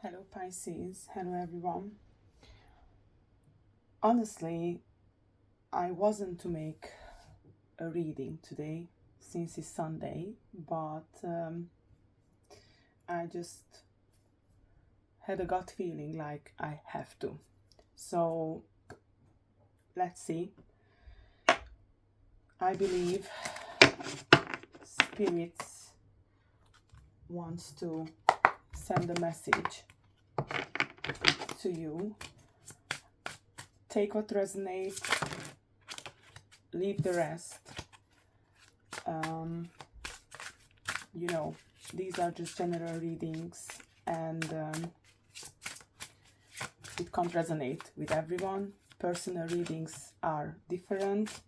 Hello Pisces, hello everyone. Honestly, I wasn't to make a reading today since it's Sunday, but I just had a gut feeling like I have to. So let's see. I believe Spirits wants to send a message to you. Take what resonates, leave the rest. These are just general readings, and it can't resonate with everyone. Personal readings are different.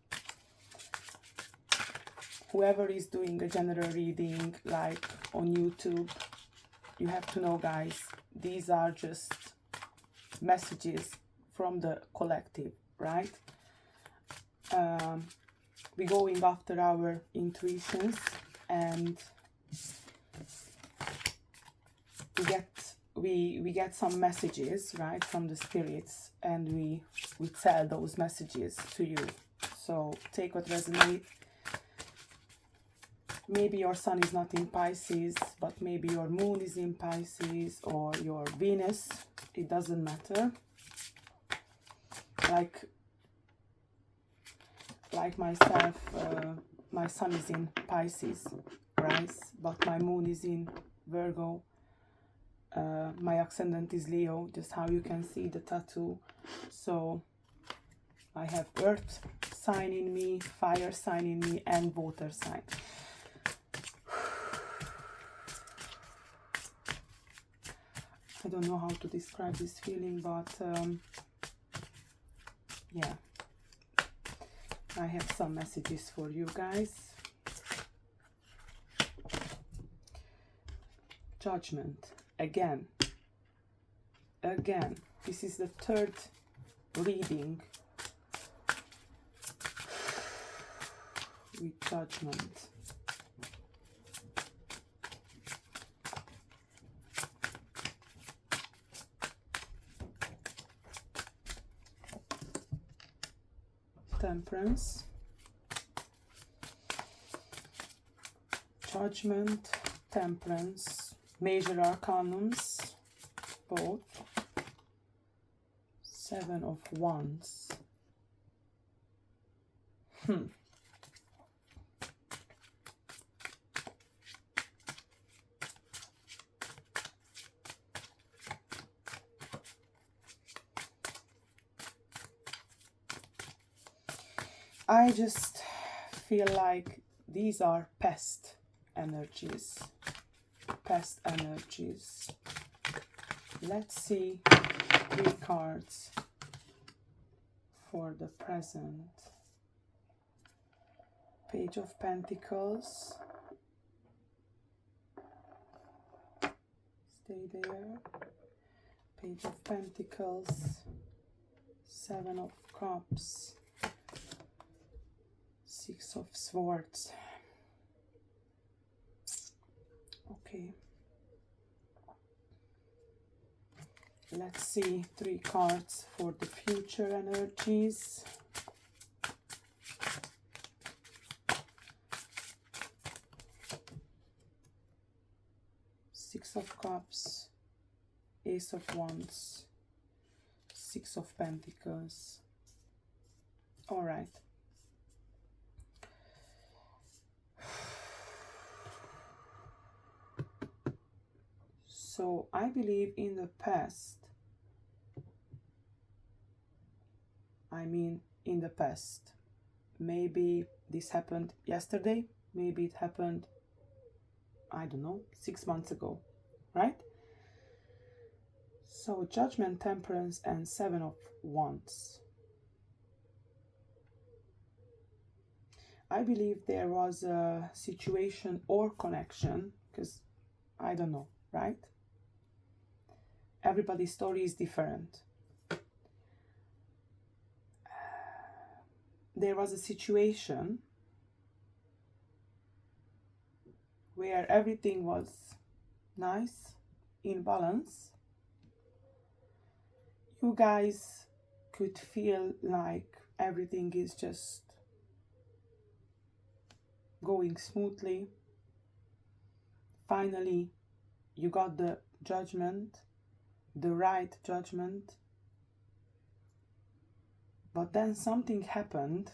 Whoever is doing a general reading, like on YouTube, you have to know, guys, these are just messages from the collective, right? We're going after our intuitions, and we get some messages, right, from the spirits, and we tell those messages to you. So take what resonates. Maybe your sun is not in Pisces, but maybe your moon is in Pisces, or your Venus. It doesn't matter. Like myself, my sun is in Pisces, right? But my moon is in Virgo. My ascendant is Leo, just how you can see the tattoo. So I have earth sign in me, fire sign in me, and water sign. I don't know how to describe this feeling, but yeah, I have some messages for you guys. Judgment. Again, this is the third reading with Judgment. Temperance, Judgment, Temperance, Major Arcanums, both, Seven of Wands. I just feel like these are past energies. Let's see 3 cards for the present. Page of Pentacles. Stay there. Page of Pentacles. 7 of Cups. 6 of Swords. Okay. Let's see 3 cards for the future energies. Six of Cups, Ace of Wands, 6 of Pentacles. All right. So I believe in the past, maybe this happened yesterday, maybe it happened, I don't know, 6 months ago, right? So Judgment, Temperance, and 7 of Wands. I believe there was a situation or connection, because I don't know, right? Everybody's story is different. There was a situation where everything was nice, in balance, you guys could feel like everything is just going smoothly. Finally, you got the judgment, the right judgment. But then something happened,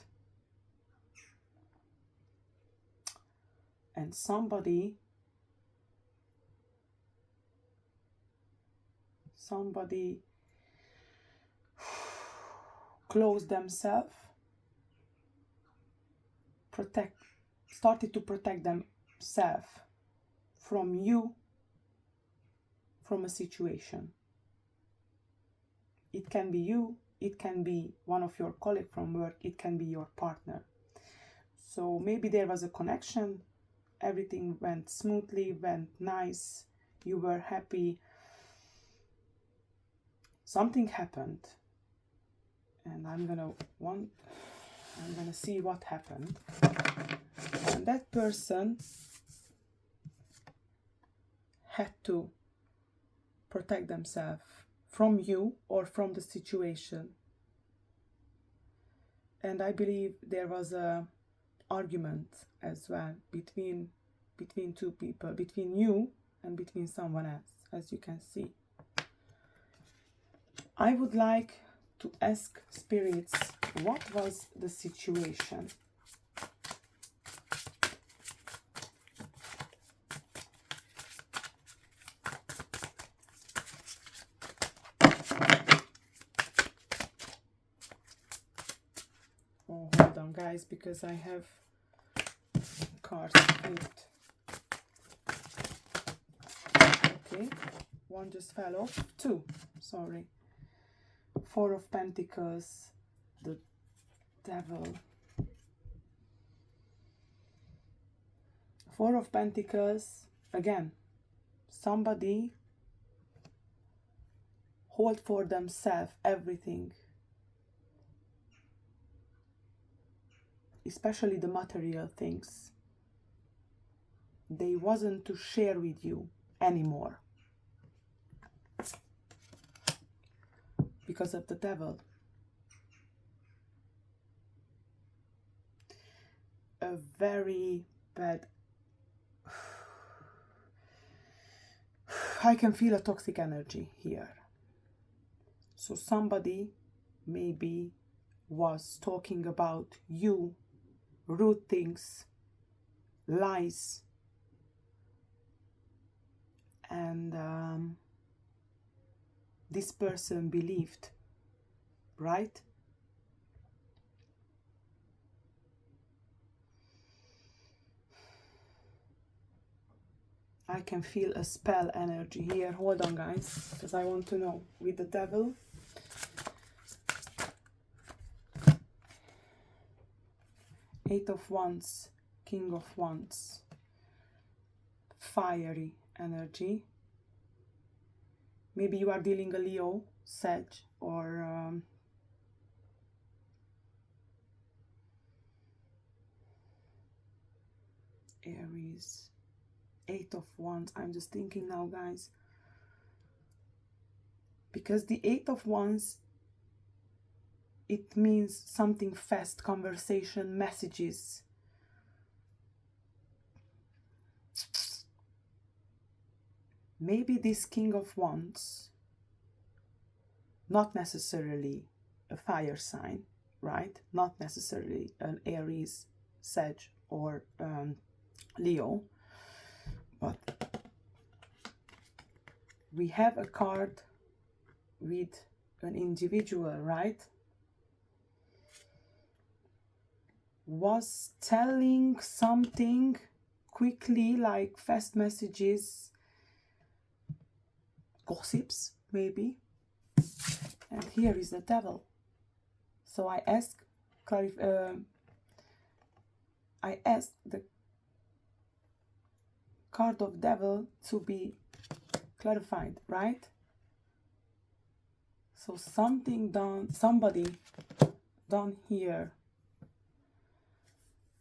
and somebody closed themselves, started to protect themselves from you, from a situation. It can be you, it can be one of your colleagues from work, it can be your partner. So maybe there was a connection, everything went smoothly, went nice, you were happy. Something happened, and I'm gonna see what happened. And that person had to protect themselves from you or from the situation. And I believe there was a argument as well between two people, between you and between someone else, as you can see. I would like to ask spirits, what was the situation? Oh, hold on, guys, because I have cards flipped. Okay, one just fell off. Two, sorry. Four of Pentacles, the Devil. Four of Pentacles, again, somebody hold for themselves everything, especially the material things. They wasn't to share with you anymore because of the Devil. A very bad, I can feel a toxic energy here. So somebody maybe was talking about you, rude things, lies, and this person believed, right? I can feel a spell energy here. Hold on, guys, because I want to know. With the Devil, Eight of Wands, King of Wands, fiery energy. Maybe you are dealing a Leo, Sag, or Aries. Eight of Wands. I'm just thinking now, guys, because the Eight of Wands, it means something fast, conversation, messages. Maybe this King of Wands, not necessarily a fire sign, right? Not necessarily an Aries, Sag, or Leo, but we have a card with an individual, right? Was telling something quickly, like fast messages, gossips, maybe. And here is the Devil. So I ask the card of Devil to be clarified, right? So somebody done here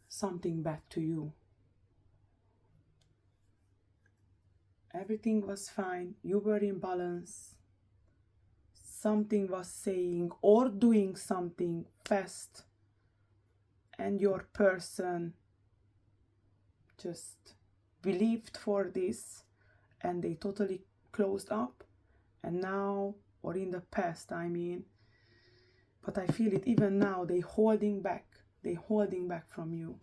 something bad to you. Everything was fine, you were in balance. something was saying or doing something fast, and your person just believed for this and they totally closed up. And now, or in the past, I mean, but I feel it even now, they holding back from you.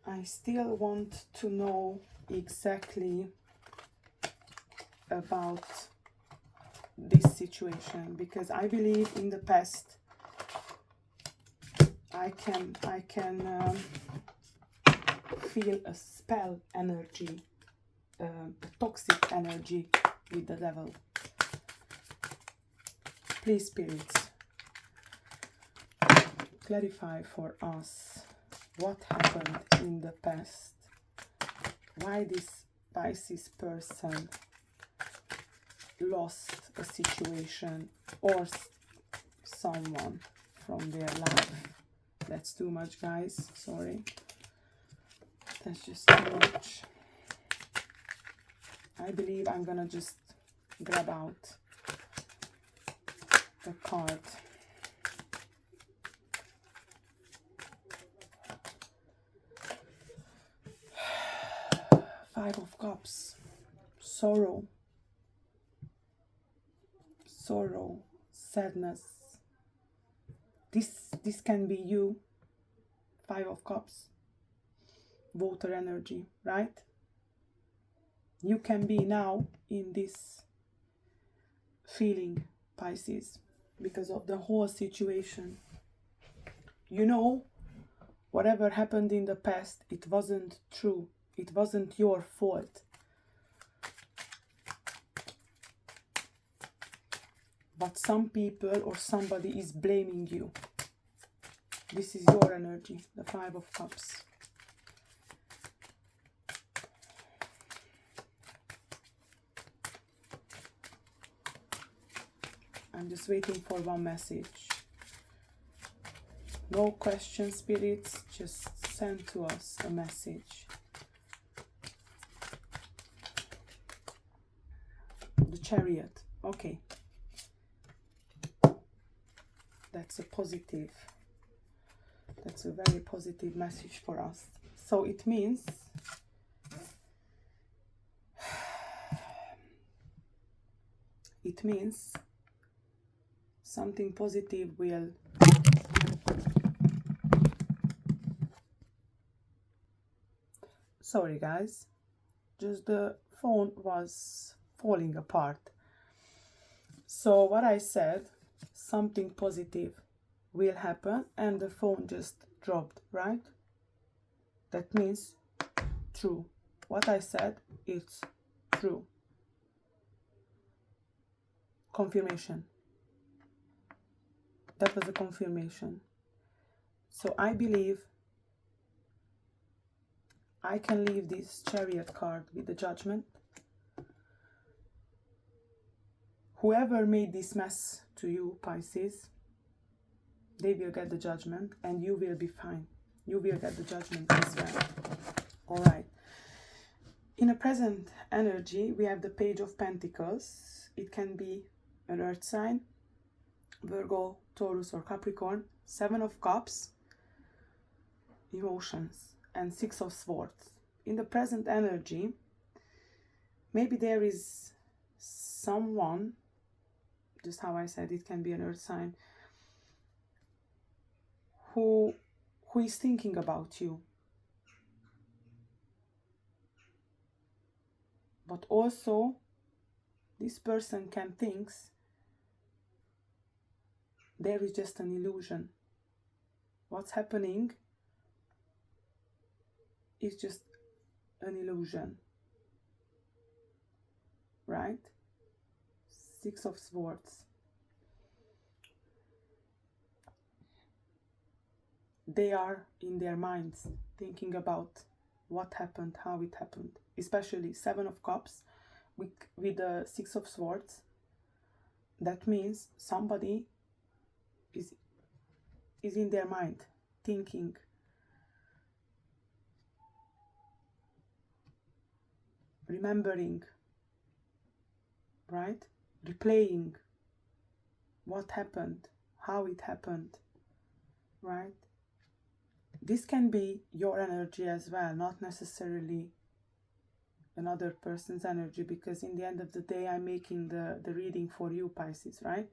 I still want to know exactly about this situation, because I believe in the past I can feel a spell energy, a toxic energy with the devil. Please, spirits, clarify for us what happened in the past, why this Pisces person lost a situation or someone from their life. That's too much, guys, sorry, that's just too much. I believe I'm gonna just grab out the card. Five of Cups, sorrow, sadness. This can be you. Five of Cups, water energy, right? You can be now in this feeling, Pisces, because of the whole situation. You know, whatever happened in the past, it wasn't true. It wasn't your fault. But some people or somebody is blaming you. This is your energy, the Five of Cups. I'm just waiting for one message. No questions, spirits, just send to us a message. The Chariot, okay. That's a positive. That's a very positive message for us. So it means something positive will sorry guys, just the phone was falling apart. So what I said, something positive will happen, and the phone just dropped, right? That means true. What I said, it's true. Confirmation. That was a confirmation. So I believe I can leave this Chariot card with the Judgment. Whoever made this mess to you, Pisces, they will get the Judgment and you will be fine. You will get the Judgment as well. Alright. In a present energy, we have the Page of Pentacles. It can be an Earth sign, Virgo, Taurus or Capricorn. Seven of Cups, emotions, and Six of Swords. In the present energy, maybe there is someone, just how I said, it can be an Earth sign, who is thinking about you. But also, this person can think there is just an illusion. What's happening is just an illusion, right? Six of Swords. They are in their minds thinking about what happened, how it happened. Especially Seven of Cups with the Six of Swords. That means somebody is in their mind thinking remembering, right? Replaying what happened, how it happened, right? This can be your energy as well, not necessarily another person's energy, because in the end of the day, I'm making the reading for you, Pisces, right?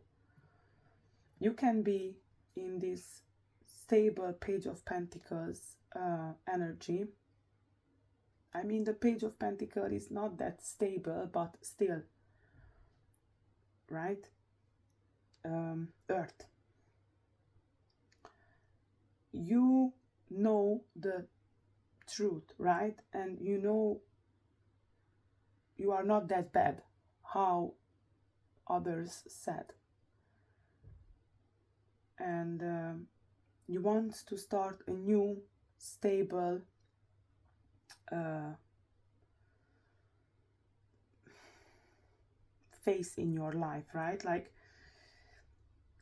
You can be in this stable Page of Pentacles energy. I mean, the Page of Pentacles is not that stable, but still, right? Earth. You know the truth, right? And you know you are not that bad, how others said. And you want to start a new, stable phase in your life, right? Like,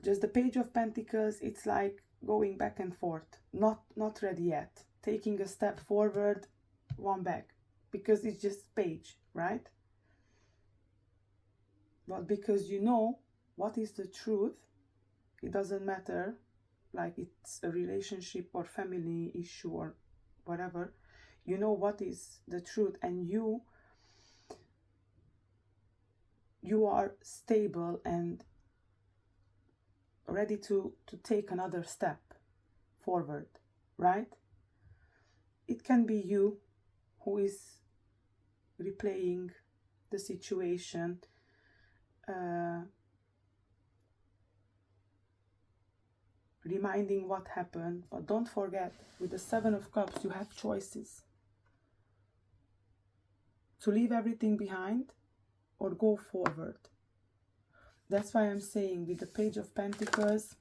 just the Page of Pentacles, it's like going back and forth, not ready yet, taking a step forward, one back, because it's just page, right? But because you know what is the truth, it doesn't matter, like it's a relationship or family issue or whatever, you know what is the truth, and you are stable and ready to take another step forward, right? It can be you who is replaying the situation, reminding what happened. But don't forget, with the Seven of Cups, you have choices to leave everything behind or go forward. That's why I'm saying with the Page of Pentacles,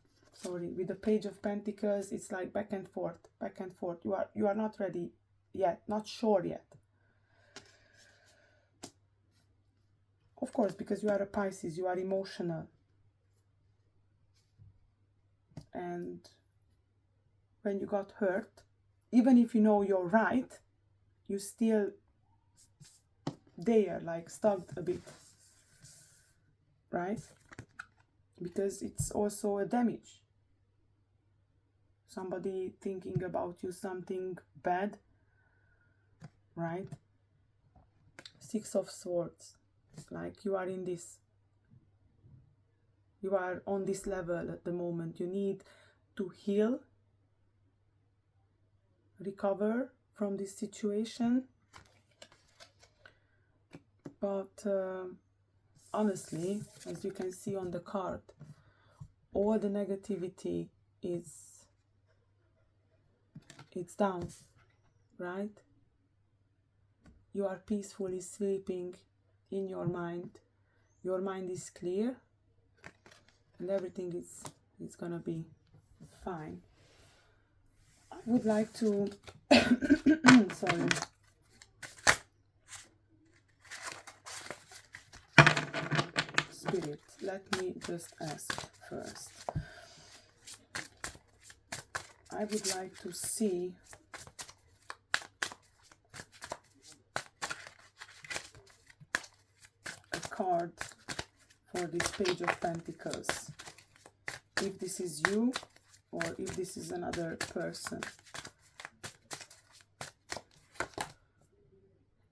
with the Page of Pentacles, it's like back and forth, back and forth. You are not ready yet, not sure yet. Of course, because you are a Pisces, you are emotional. And when you got hurt, even if you know you're right, you still there, like stuck a bit, right? Because it's also a damage. Somebody thinking about you something bad, right? Six of Swords, like you are in this, you are on this level at the moment. You need to heal, recover from this situation. But honestly, as you can see on the card, all the negativity it's down, right? You are peacefully sleeping in your mind. Your mind is clear, and everything is gonna be fine. I would like to sorry. Spirit, let me just ask first. I would like to see a card for this Page of Pentacles. If this is you or if this is another person.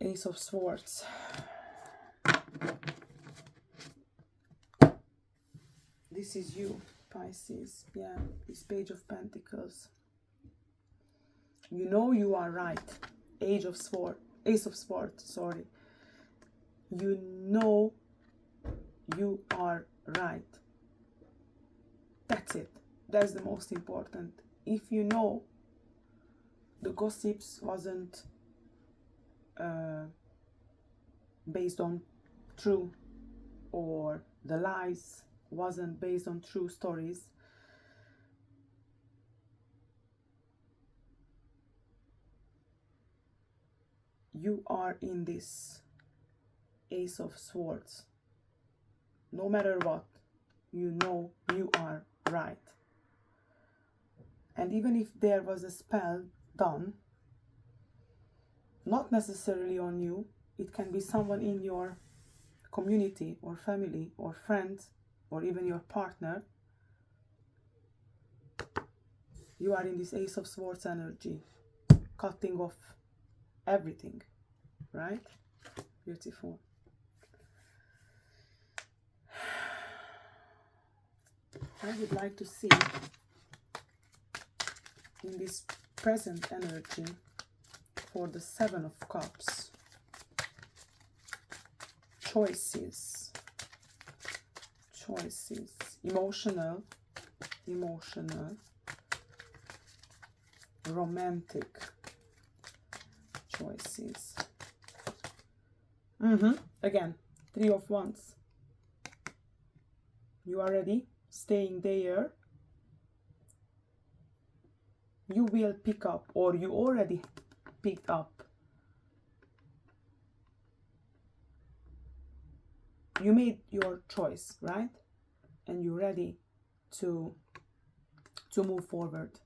Ace of Swords. This is you, Pisces. Yeah, this Page of Pentacles. You know you are right. Ace of Swords, sorry. You know you are right. That's it. That's the most important. If you know the gossips wasn't based on true, or the lies wasn't based on true stories, you are in this Ace of Swords. No matter what, you know you are right. And even if there was a spell done, not necessarily on you, it can be someone in your community or family or friends or even your partner. You are in this Ace of Swords energy, cutting off everything, right? Beautiful. I would like to see in this present energy for the Seven of Cups, choices, emotional, romantic choices. Again, Three of Wands. You are ready, staying there. You will pick up, or you already picked up. You made your choice, right? And you're ready to move forward.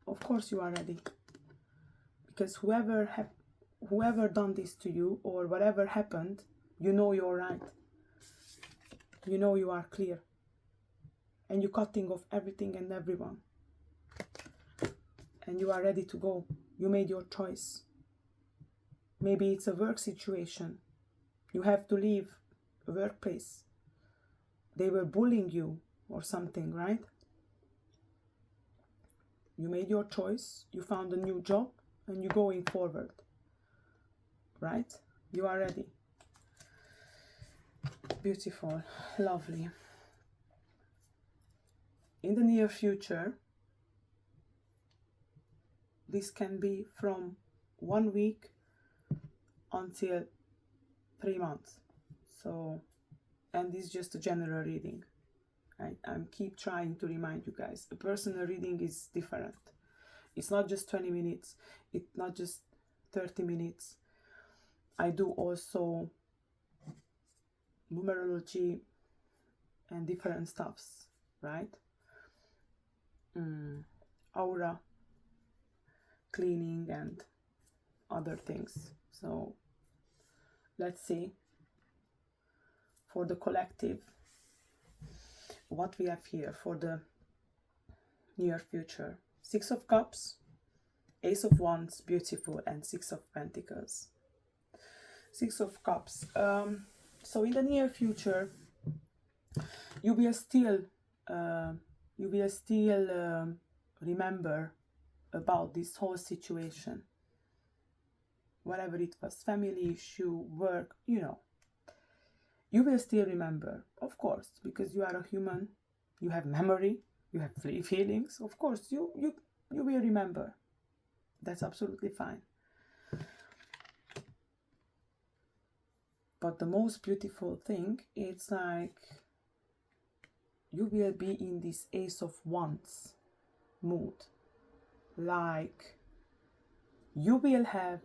Of course you are ready. Because whoever done this to you or whatever happened, you know you're right. You know you are clear. And you're cutting off everything and everyone. And you are ready to go. You made your choice. Maybe it's a work situation. You have to leave a workplace. They were bullying you or something, right? You made your choice. You found a new job and you're going forward. Right? You are ready. Beautiful. Lovely. In the near future, this can be from 1 week until 3 months. So, and this is just a general reading. I keep trying to remind you guys, a personal reading is different. It's not just 20 minutes. It's not just 30 minutes. I do also numerology and different stuffs, right? Aura cleaning and other things. So let's see for the collective what we have here for the near future. Six of Cups, Ace of Wands, beautiful, and Six of Pentacles. Six of Cups. So in the near future, you will still remember about this whole situation, whatever it was, family issue, work, you know. You will still remember, of course, because you are a human. You have memory. You have feelings. Of course, you will remember. That's absolutely fine. But the most beautiful thing, it's like you will be in this Ace of Wands mood. Like you will have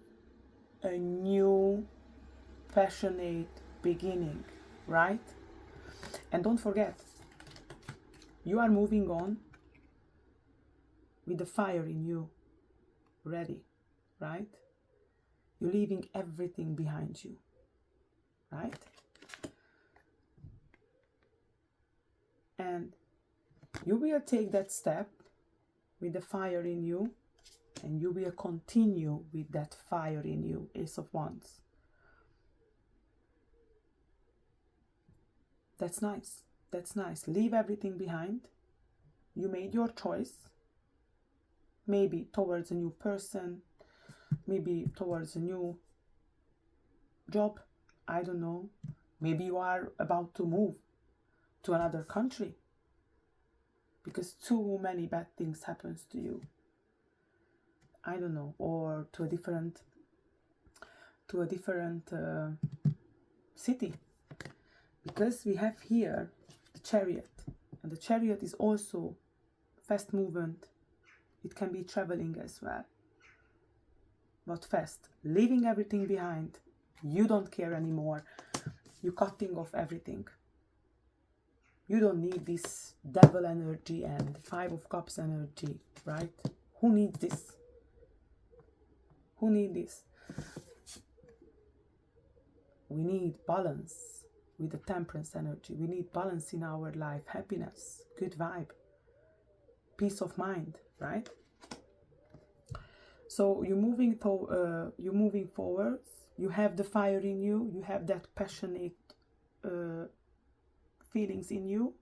a new passionate beginning, right? And don't forget, you are moving on with the fire in you, ready, right? You're leaving everything behind you, right? And you will take that step with the fire in you, and you will continue with that fire in you, Ace of Wands. That's nice. That's nice. Leave everything behind. You made your choice. Maybe towards a new person, maybe towards a new job. I don't know. Maybe you are about to move to another country because too many bad things happens to you. I don't know, or to a different city, because we have here the Chariot, and the Chariot is also fast movement. It can be traveling as well, but fast, leaving everything behind. You don't care anymore. You're cutting off everything. You don't need this devil energy and Five of Cups energy, right? Who needs this? Who needs this? we need balance with the temperance energy. We need balance in our life, happiness, good vibe, peace of mind, right? So you're moving forward. You have the fire in you. You have that passionate feelings in you.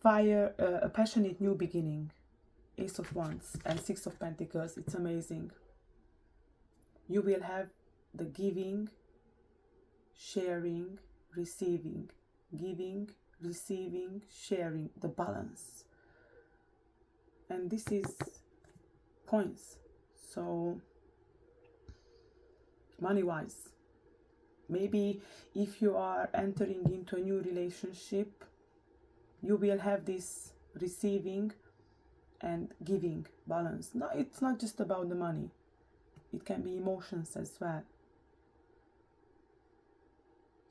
Fire, a passionate new beginning. Ace of Wands and Six of Pentacles. It's amazing. You will have the giving, sharing, receiving. Giving, receiving, sharing. The balance. And this is coins. So money-wise, maybe if you are entering into a new relationship, you will have this receiving and giving balance. No, it's not just about the money. It can be emotions as well.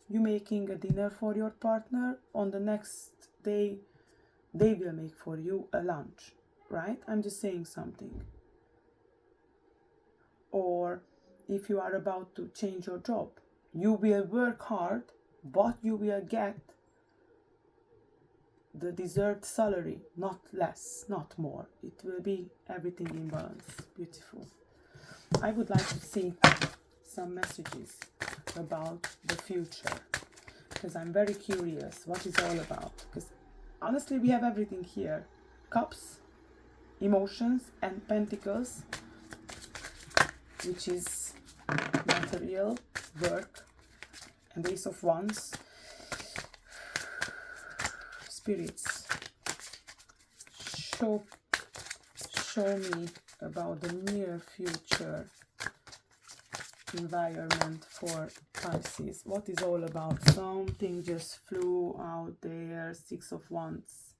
You making a dinner for your partner, on the next day they will make for you a lunch, right? I'm just saying something. Or if you are about to change your job, you will work hard, but you will get the deserved salary, not less, not more. It will be everything in balance. Beautiful. I would like to see some messages about the future, because I'm very curious what it's all about. Because honestly, we have everything here. Cups, emotions, and pentacles, which is material, work, and Ace of Wands. Spirits, show me about the near future environment for Pisces. What is all about? Something just flew out there. Six of Wands.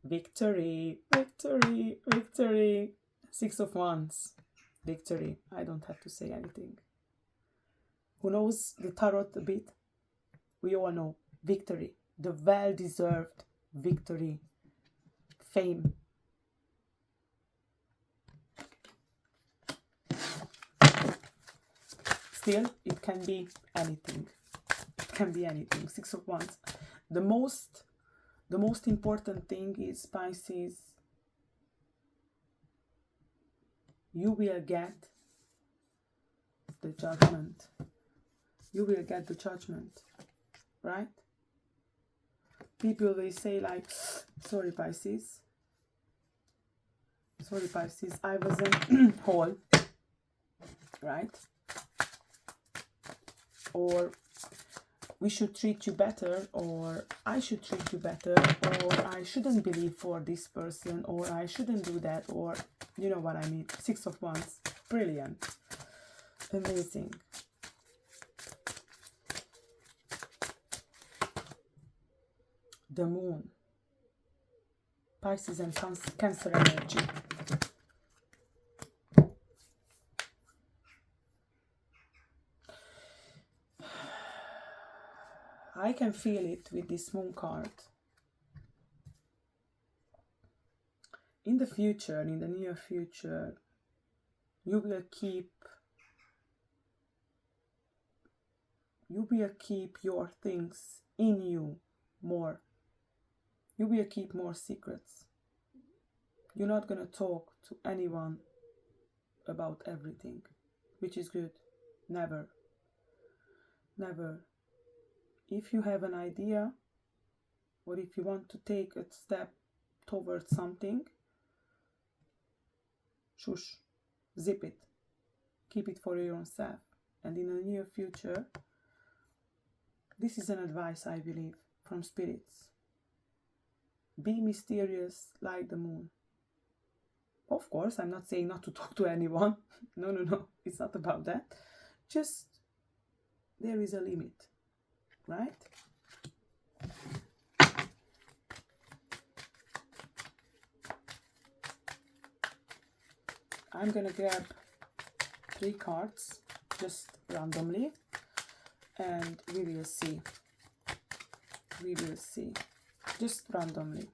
Victory, victory, victory. Six of Wands. Victory. I don't have to say anything. Who knows the tarot a bit? We all know. Victory. The well-deserved victory. Fame. Still, it can be anything. It can be anything. Six of Wands. The most important thing is, Pisces, you will get the judgment. You will get the judgment, right? People will say like, sorry Pisces, I was in hole, right? Or we should treat you better, or I should treat you better, or I shouldn't believe for this person, or I shouldn't do that, or you know what I mean. Six of Wands. Brilliant. Amazing. The Moon. Pisces and Cancer energy. I can feel it with this Moon card. In the future, in the near future, you will keep your things in you more. You will keep more secrets. You're not going to talk to anyone about everything, which is good. Never. Never. If you have an idea, or if you want to take a step towards something, shush, zip it. Keep it for your own self. And in the near future, this is an advice, I believe, from spirits. Be mysterious like the moon. Of course, I'm not saying not to talk to anyone. No. It's not about that. Just, there is a limit, right? I'm gonna grab 3 cards, just randomly, and we will see. We will see. Just randomly.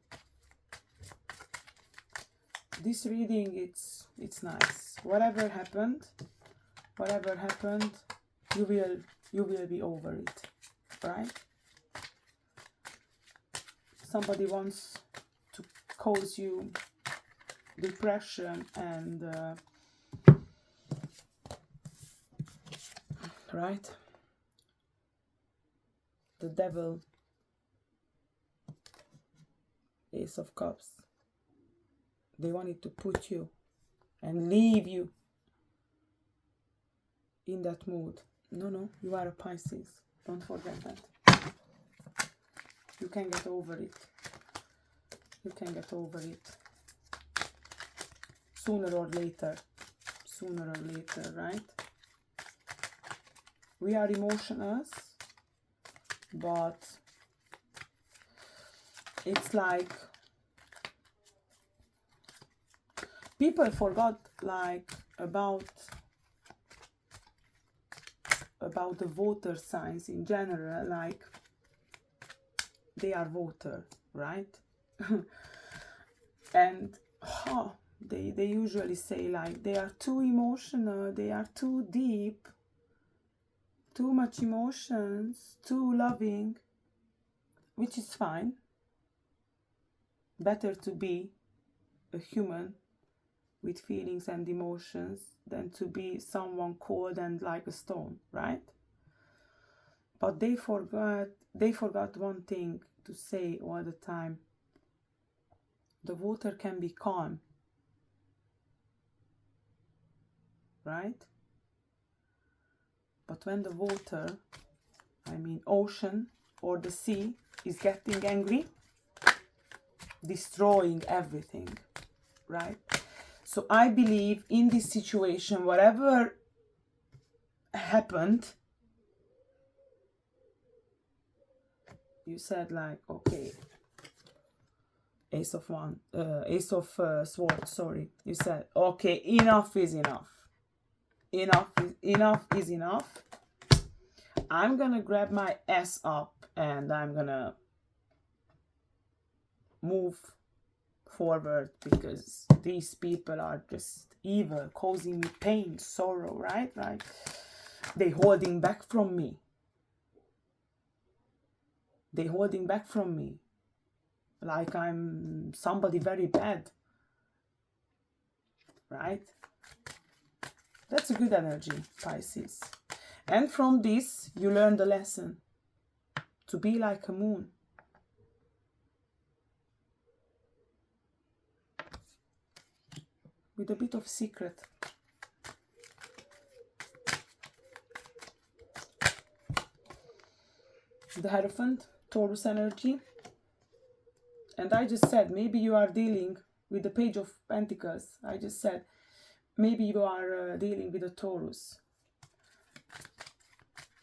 This reading, it's nice. Whatever happened, you will be over it, right? Somebody wants to cause you depression and right? The devil, Ace of Cups. They wanted to put you and leave you in that mood. No, you are a Pisces. Don't forget that. You can get over it. You can get over it. Sooner or later. Sooner or later, right? We are emotionless, but it's like people forgot like about the water signs in general, like they are water, right? And they usually say like they are too emotional, they are too deep, too much emotions, too loving, which is fine. Better to be a human with feelings and emotions than to be someone cold and like a stone, right? But they forgot one thing to say all the time. The water can be calm, right? But when the water, I mean ocean or the sea, is getting angry, destroying everything, right? So I believe in this situation, whatever happened, you said like, okay, Ace of Swords, sorry. You said, okay, enough is enough. Enough is enough. I'm gonna grab my ass up and I'm gonna move forward because these people are just evil, causing me pain, sorrow, right? They holding back from me. They holding back from me. Like I'm somebody very bad, right? That's a good energy, Pisces. And from this, you learn the lesson to be like a moon. With a bit of secret. The Hierophant, Taurus energy. And I just said, maybe you are dealing with the Page of Pentacles. I just said, maybe you are dealing with a Taurus.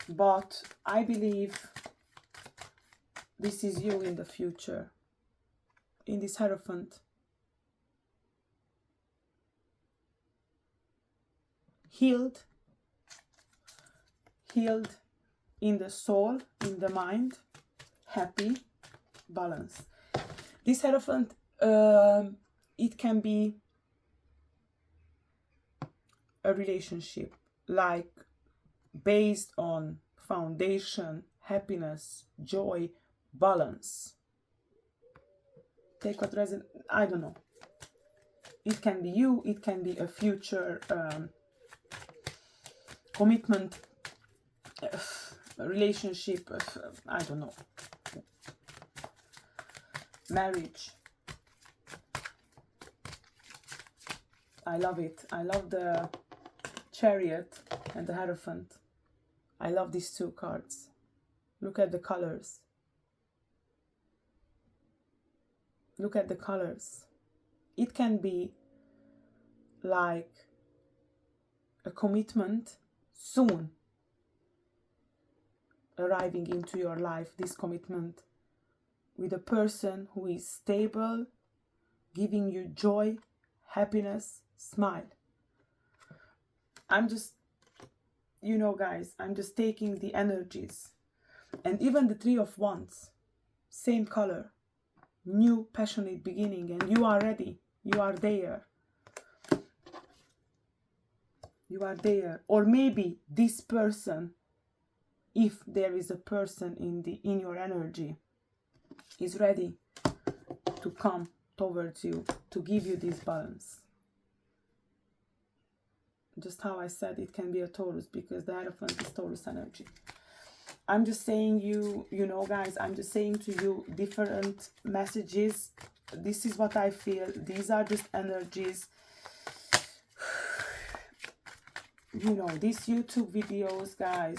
But I believe this is you in the future. In this Hierophant. Healed in the soul, in the mind, happy, balanced. This Hierophant, it can be a relationship, like based on foundation, happiness, joy, balance. Take what resonates, I don't know. It can be you, it can be a future commitment, relationship, I don't know. Marriage. I love it. I love the Chariot and the Hierophant. I love these two cards. Look at the colors. Look at the colors. It can be like a commitment soon arriving into your life, this commitment with a person who is stable, giving you joy, happiness, smile. I'm just, you know guys, I'm just taking the energies. And even the Three of Wands, same color, new passionate beginning, and you are ready, you are there. You are there. Or maybe this person, if there is a person in your energy, is ready to come towards you, to give you this balance. Just how I said, it can be a Taurus, because the Hierophant is Taurus energy. I'm just saying you know, guys, I'm just saying to you different messages. This is what I feel. These are just energies. You know, these YouTube videos, guys,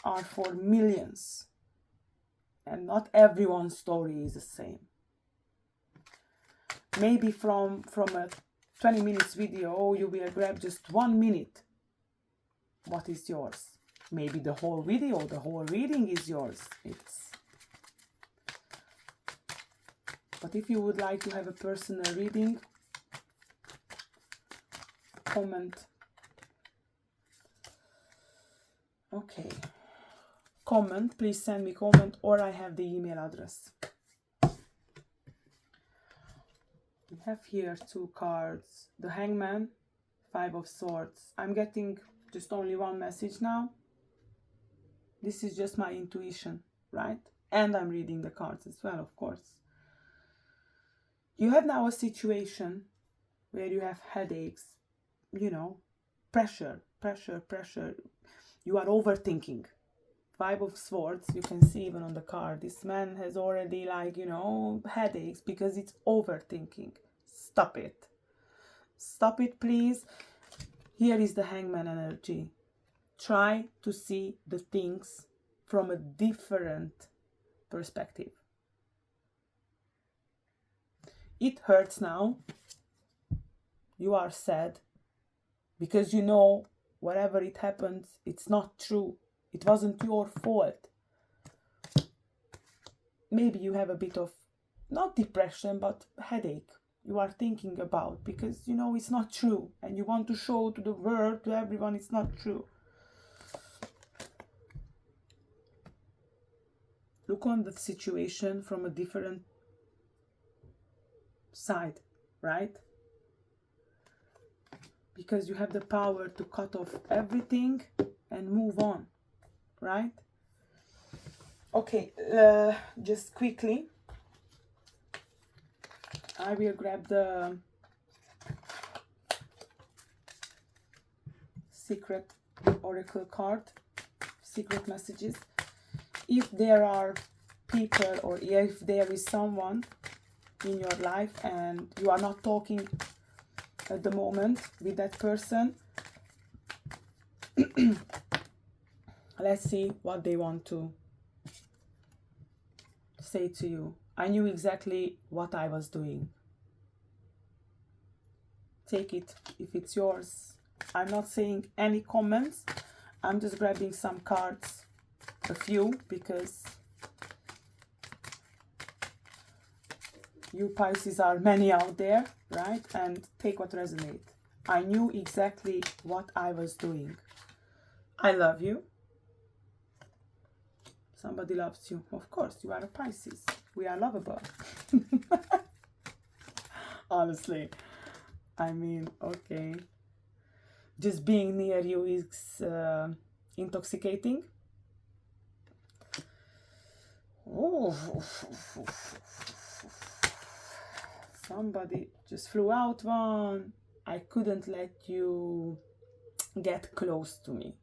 are for millions. And not everyone's story is the same. Maybe from a 20 minutes video, you will grab just 1 minute. What is yours? Maybe the whole video, the whole reading is yours. But if you would like to have a personal reading, comment. Okay. Comment, please send me comment, or I have the email address. We have here 2 cards. The Hangman, 5 of Swords. I'm getting just only one message now. This is just my intuition, right? And I'm reading the cards as well, of course. You have now a situation where you have headaches, you know, pressure. You are overthinking. 5 of Swords, you can see even on the card. This man has already, like, you know, headaches because it's overthinking. Stop it. Stop it, please. Here is the Hangman energy. Try to see the things from a different perspective. It hurts now. You are sad because you know whatever it happens, it's not true. It wasn't your fault. Maybe you have a bit of, not depression, but headache. You are thinking about, because you know it's not true. And you want to show to the world, to everyone, it's not true. Look on the situation from a different side, right? Because you have the power to cut off everything and move on, right? Okay, just quickly, I will grab the secret oracle card, secret messages. If there are people, or if there is someone in your life and you are not talking at the moment with that person, let's see what they want to say to you. I knew exactly what I was doing. Take it if it's yours. I'm not saying any comments. I'm just grabbing some cards, a few, because you Pisces are many out there, right? And take what resonates. I knew exactly what I was doing. I love you. Somebody loves you. Of course, you are a Pisces. We are lovable. Honestly. I mean, okay. Just being near you is intoxicating. Oh. Somebody just flew out one. I couldn't let you get close to me.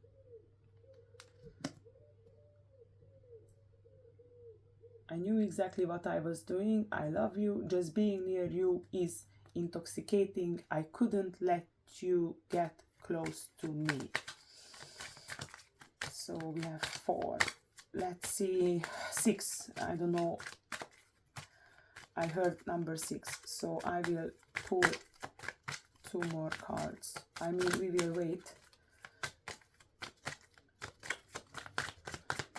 I knew exactly what I was doing. I love you. Just being near you is intoxicating. I couldn't let you get close to me. So we have 4. Let's see, 6. I don't know. I heard number 6. So I will pull 2 more cards. I mean, we will wait.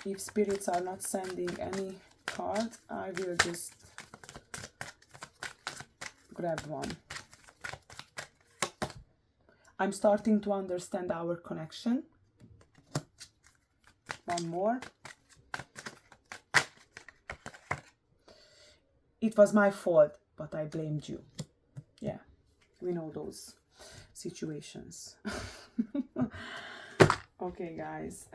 If spirits are not sending any card, I will just grab one. I'm starting to understand our connection. One more. It was my fault, but I blamed you. Yeah, we know those. situations. Okay, guys.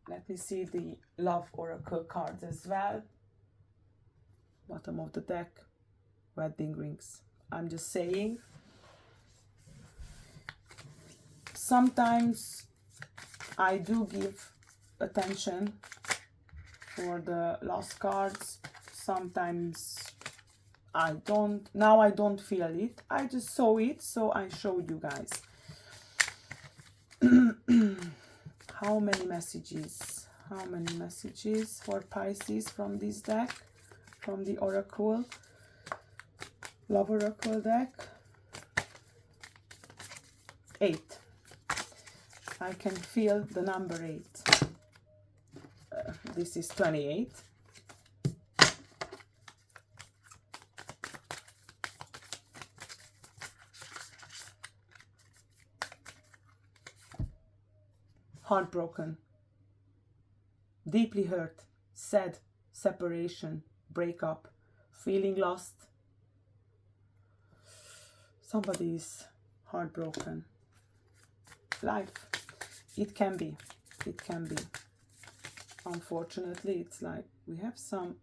Let me see the love oracle cards as well. Bottom of the deck, wedding rings. I'm just saying, sometimes I do give attention for the lost cards. Sometimes I don't. Now I don't feel it. I just saw it, so I showed you guys. How many messages? How many messages for Pisces from this deck? From the Oracle, Love Oracle deck? 8. I can feel the number 8. This is 28. Heartbroken, deeply hurt, sad, separation, breakup, feeling lost. Somebody is heartbroken. Life, it can be. Unfortunately, it's like we have some,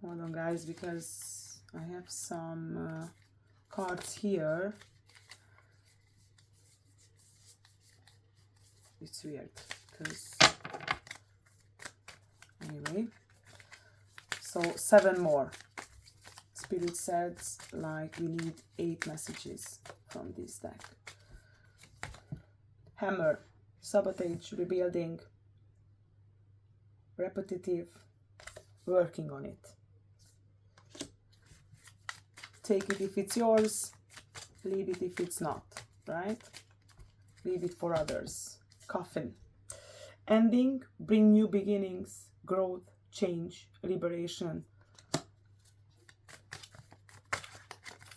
hold on guys, because I have some cards here. It's weird because anyway, so 7 more. Spirit says like we need 8 messages from this deck. Hammer, sabotage, rebuilding, repetitive, working on it. Take it if it's yours, leave it if it's not, right? Leave it for others. Coffin, ending, bring new beginnings, growth, change, liberation.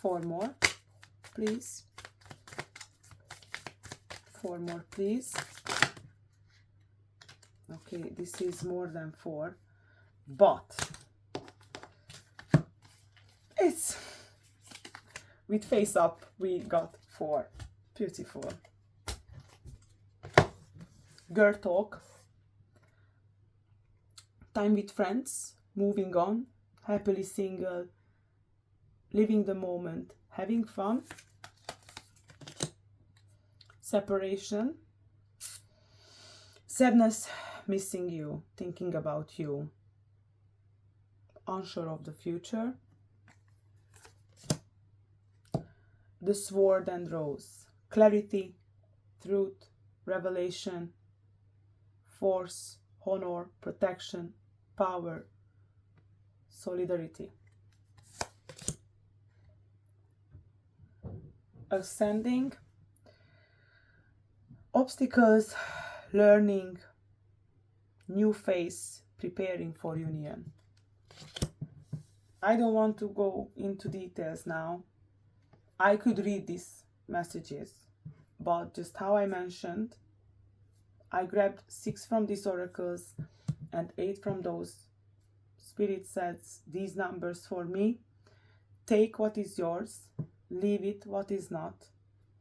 4 more, please. 4 more, please. Okay, this is more than 4, but it's with face up. We got 4. Beautiful. Girl talk, time with friends, moving on, happily single, living the moment, having fun, separation, sadness, missing you, thinking about you, unsure of the future, the sword and rose, clarity, truth, revelation, force, honor, protection, power, solidarity. Ascending, obstacles, learning, new phase, preparing for union. I don't want to go into details now. I could read these messages, but just how I mentioned, I grabbed 6 from these oracles and 8 from those. Spirit says these numbers for me. Take what is yours, leave it what is not,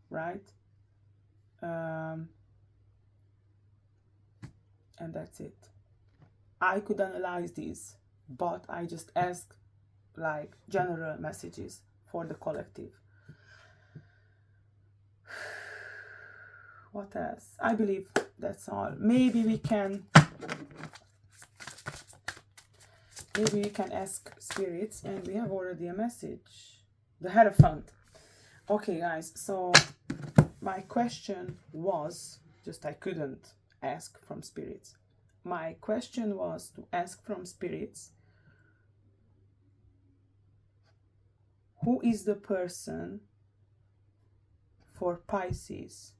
right? And that's it. I could analyze these, but I just ask like general messages for the collective. What else? I believe that's all. Maybe we can ask spirits, and we have already a message. The Hierophant. Okay guys, so my question was, just I couldn't ask from spirits. My question was to ask from spirits, who is the person for Pisces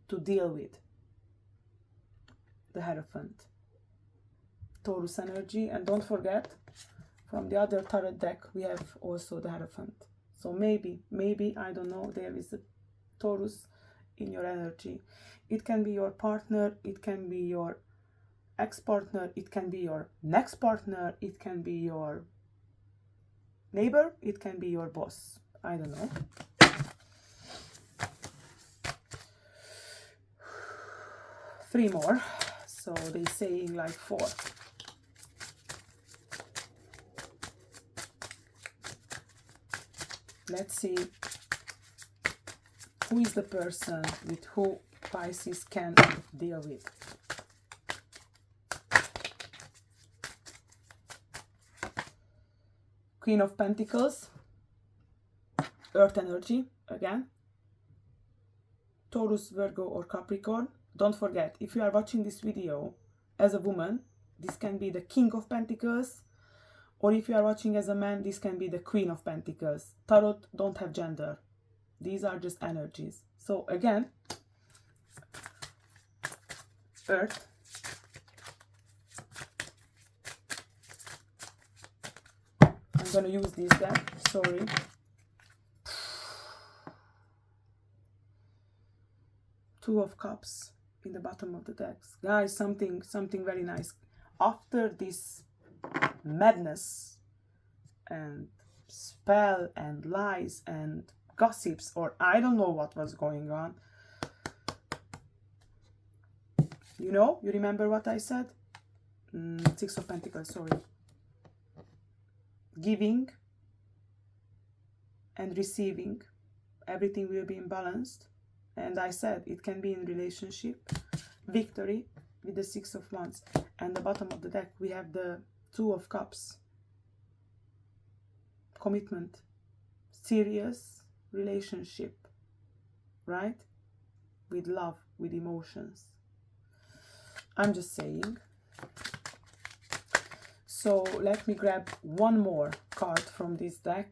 to deal with? The Hierophant, Taurus energy, and don't forget, from the other tarot deck we have also the Hierophant. So maybe, I don't know, there is a Taurus in your energy. It can be your partner, it can be your ex-partner, it can be your next partner, it can be your neighbor, it can be your boss. I don't know. Three more. So they saying like 4. Let's see who is the person with who Pisces can deal with. Queen of Pentacles, Earth energy again, Taurus, Virgo or Capricorn. Don't forget, if you are watching this video as a woman, this can be the King of Pentacles, or if you are watching as a man, this can be the Queen of Pentacles. Tarot don't have gender. These are just energies. So again, Earth, I'm gonna use this deck, sorry. Two of Cups in the bottom of the decks. Guys, something very nice. After this madness and spell and lies and gossips, or I don't know what was going on. You know, you remember what I said? Six of Pentacles, sorry. Giving and receiving, everything will be imbalanced. And I said it can be in relationship. Victory with the Six of Wands. And the bottom of the deck we have the Two of Cups. Commitment. Serious relationship. Right? With love, with emotions. I'm just saying. So let me grab one more card from this deck,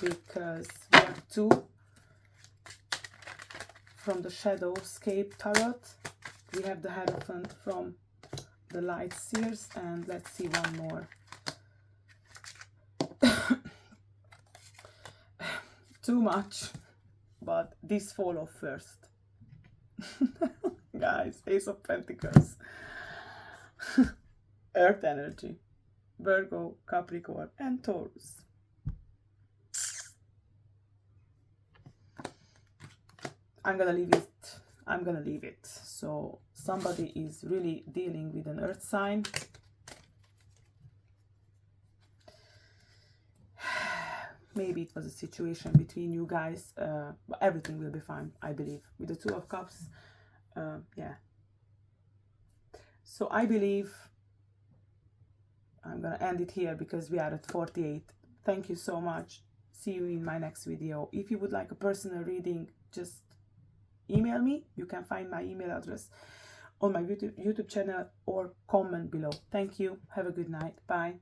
because we have 2 from the Shadowscape Tarot. We have the Hierophant from the Light Seers, and let's see one more. Too much, but this fall off first. Guys, Ace of Pentacles. Earth energy. Virgo, Capricorn and Taurus. I'm gonna leave it. So somebody is really dealing with an earth sign. Maybe it was a situation between you guys, but everything will be fine, I believe, with the Two of Cups. Yeah. So I believe I'm gonna end it here because we are at 48. Thank you so much. See you in my next video. If you would like a personal reading, just email me. You can find my email address on my YouTube channel or comment below. Thank you. Have a good night. Bye.